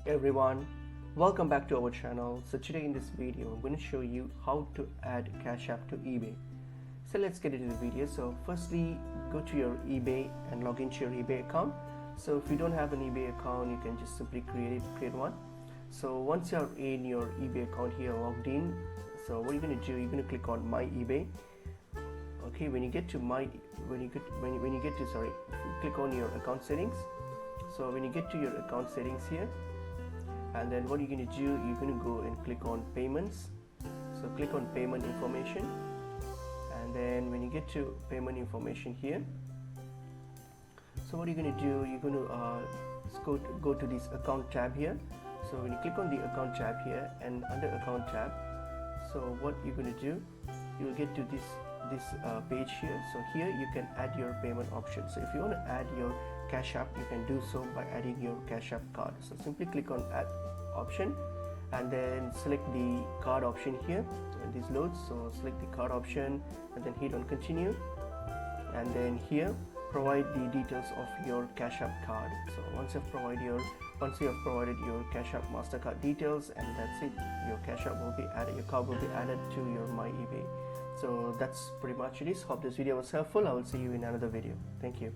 everyone, welcome back to our channel. So today in this video I'm going to show you how to add Cash App to eBay. So let's get into the video. So firstly, go to your eBay and log into your eBay account. So if you don't have an eBay account, you can just simply create one. So once you're in your eBay account here, logged in, so what you're going to do, you're going to click on my eBay. Okay, when you get to click on your account settings. So when you get to your account settings here, and then what you're going to do, you're going to go and click on payments. So click on payment information, and then when you get to payment information here, so what you're going to do, you're going to go to this account tab here. So when you click on the account tab here, and under account tab, so what you're going to do, you'll get to this page here. So here you can add your payment option. So if you want to add your Cash App, you can do so by adding your Cash App card. So simply click on add option and then select the card option here when this loads. So select the card option and then hit on continue, and then here provide the details of your Cash App card. So once you have provided your Cash App MasterCard details, and that's it, your Cash App will be added, your card will be added to your my eBay. So that's pretty much it is. Hope this video was helpful. I will see you in another video. Thank you.